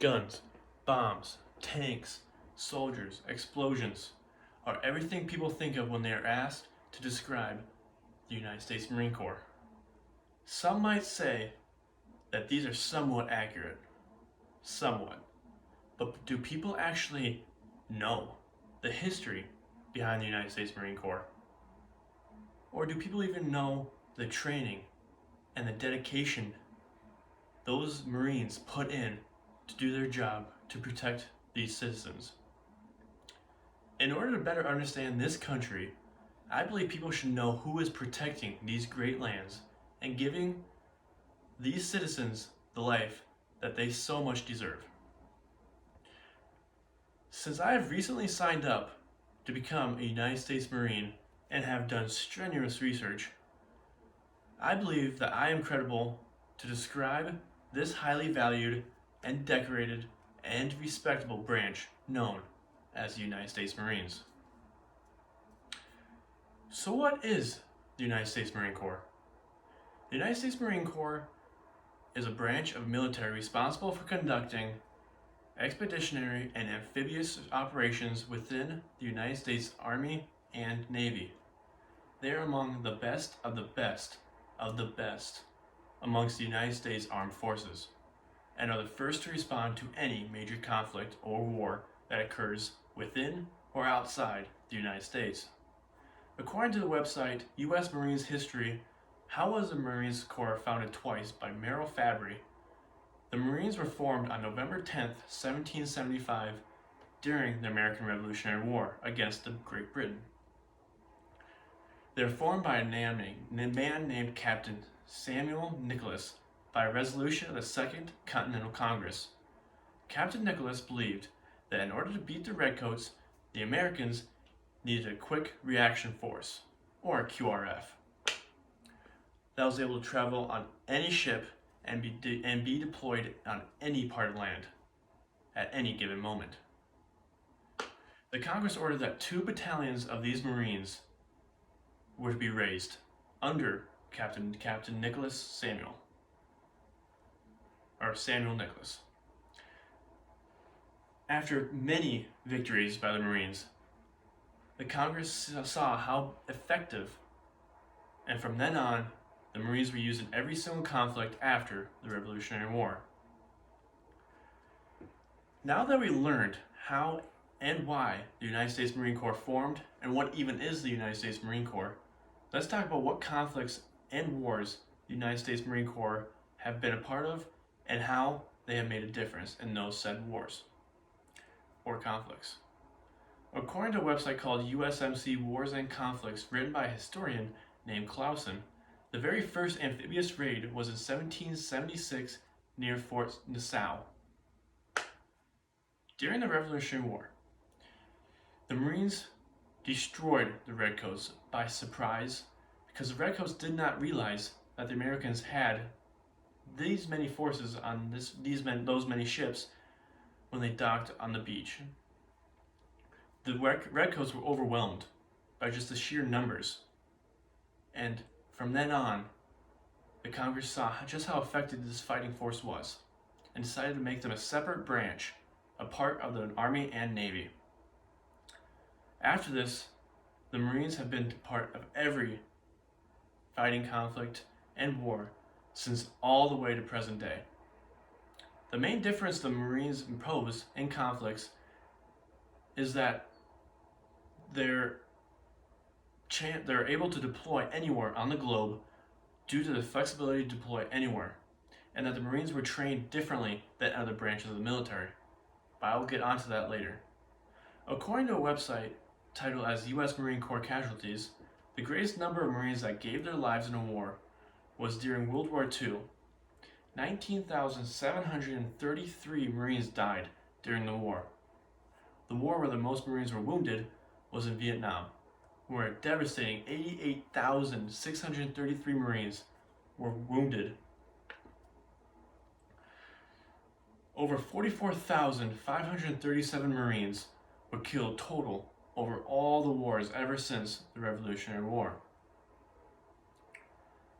Guns, bombs, tanks, soldiers, explosions are everything people think of when they are asked to describe the United States Marine Corps. Some might say that these are somewhat accurate. Somewhat. But do people actually know the history behind the United States Marine Corps? Or do people even know the training and the dedication those Marines put in to do their job to protect these citizens? In order to better understand this country, I believe people should know who is protecting these great lands and giving these citizens the life that they so much deserve. Since I have recently signed up to become a United States Marine and have done strenuous research, I believe that I am credible to describe this highly valued and decorated and respectable branch known as the United States Marines. So what is the United States Marine Corps? The United States Marine Corps is a branch of military responsible for conducting expeditionary and amphibious operations within the United States Army and Navy. They are among the best of the best of the best amongst the United States Armed Forces and are the first to respond to any major conflict or war that occurs within or outside the United States. According to the website U.S. Marines History, How Was the Marines Corps Founded Twice by Merrill Fabry, the Marines were formed on November 10, 1775, during the American Revolutionary War against Great Britain. They were formed by a man named Captain Samuel Nicholas by a resolution of the Second Continental Congress. Captain Nicholas believed that in order to beat the Redcoats, the Americans needed a quick reaction force, or a QRF, that was able to travel on any ship and be deployed on any part of land at any given moment. The Congress ordered that 2 battalions of these Marines were to be raised under Captain Samuel Nicholas. After many victories by the Marines, the Congress saw how effective, and from then on, the Marines were used in every single conflict after the Revolutionary War. Now that we learned how and why the United States Marine Corps formed and what even is the United States Marine Corps, let's talk about what conflicts and wars the United States Marine Corps have been a part of and how they have made a difference in those said wars or conflicts. According to a website called USMC Wars and Conflicts, written by a historian named Clausen, the very first amphibious raid was in 1776 near Fort Nassau. During the Revolutionary War, the Marines destroyed the Redcoats by surprise because the Redcoats did not realize that the Americans had these many forces on those many ships when they docked on the beach. The Redcoats were overwhelmed by just the sheer numbers, and from then on, the Congress saw just how effective this fighting force was and decided to make them a separate branch, a part of the Army and Navy. After this, the Marines have been part of every fighting conflict and war since all the way to present day. The main difference the Marines impose in conflicts is that they're able to deploy anywhere on the globe due to the flexibility to deploy anywhere, and that the Marines were trained differently than other branches of the military. But I will get onto that later. According to a website titled as U.S. Marine Corps Casualties, the greatest number of Marines that gave their lives in a war was during World War II. 19,733 Marines died during the war. The war where the most Marines were wounded was in Vietnam, where a devastating 88,633 Marines were wounded. Over 44,537 Marines were killed total over all the wars ever since the Revolutionary War.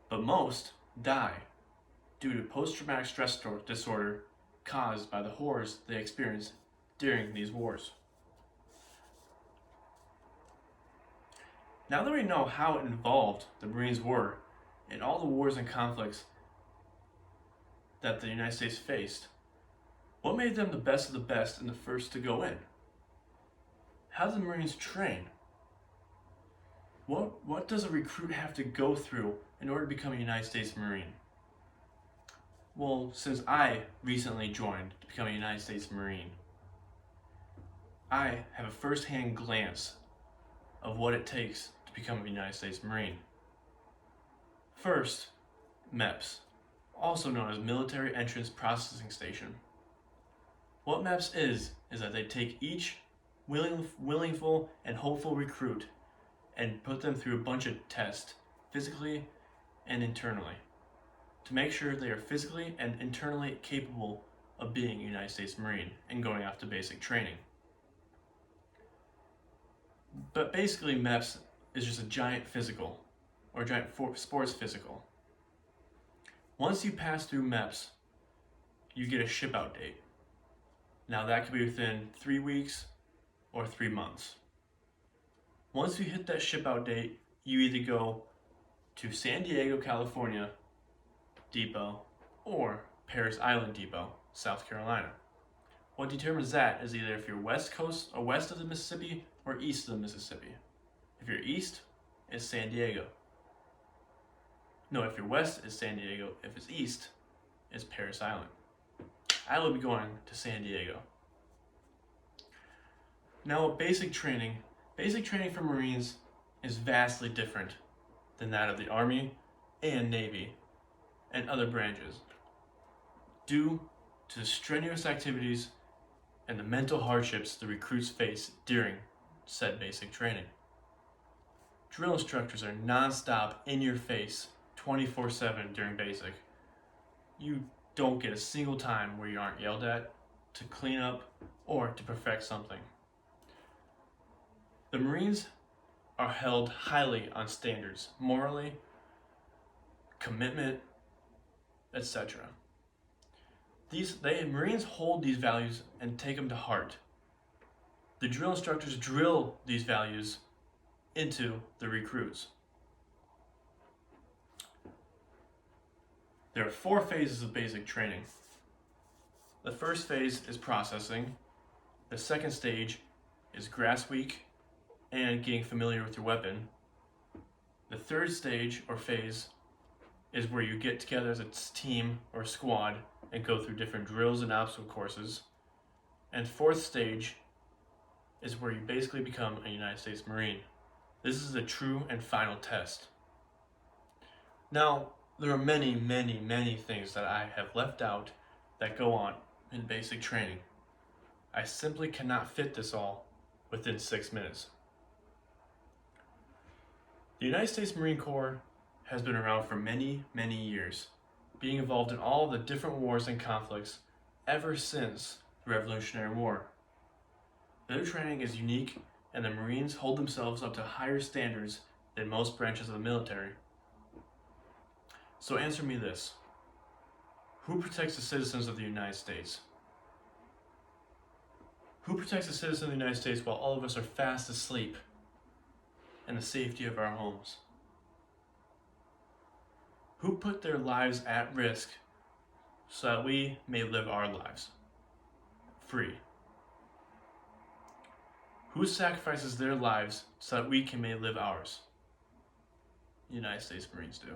But most die due to post-traumatic stress disorder caused by the horrors they experienced during these wars. Now that we know how involved the Marines were in all the wars and conflicts that the United States faced, what made them the best of the best and the first to go in? How did the Marines train? What does a recruit have to go through in order to become a United States Marine? Well, since I recently joined to become a United States Marine, I have a first-hand glance of what it takes to become a United States Marine. First, MEPS, also known as Military Entrance Processing Station. What MEPS is that they take each willingful and hopeful recruit and put them through a bunch of tests, physically and internally, to make sure they are physically and internally capable of being a United States Marine and going off to basic training. But basically, MEPS is just a giant physical, or a giant sports physical. Once you pass through MEPS, you get a ship out date. Now that could be within 3 weeks or 3 months. Once you hit that ship out date, you either go to San Diego, California Depot or Parris Island Depot, South Carolina. What determines that is either if you're west coast or west of the Mississippi or east of the Mississippi. If you're east, it's San Diego. No, if you're west, it's San Diego. If it's east, it's Parris Island. I will be going to San Diego. Now, basic training for Marines is vastly different than that of the Army and Navy and other branches, due to the strenuous activities and the mental hardships the recruits face during said basic training. Drill instructors are non-stop in your face 24/7 during basic. You don't get a single time where you aren't yelled at, to clean up, or to perfect something. The Marines are held highly on standards, morally, commitment, etc. Marines hold these values and take them to heart. The drill instructors drill these values into the recruits. There are 4 phases of basic training. The first phase is processing. The second stage is grass week and getting familiar with your weapon. The third stage or phase is where you get together as a team or squad and go through different drills and obstacle courses. And fourth stage is where you basically become a United States Marine. This is the true and final test. Now, there are many, many, many things that I have left out that go on in basic training. I simply cannot fit this all within 6 minutes. The United States Marine Corps has been around for many, many years, being involved in all the different wars and conflicts ever since the Revolutionary War. Their training is unique, and the Marines hold themselves up to higher standards than most branches of the military. So answer me this: who protects the citizens of the United States? Who protects the citizens of the United States while all of us are fast asleep in the safety of our homes? Who put their lives at risk so that we may live our lives free? Who sacrifices their lives so that we may live ours? The United States Marines do.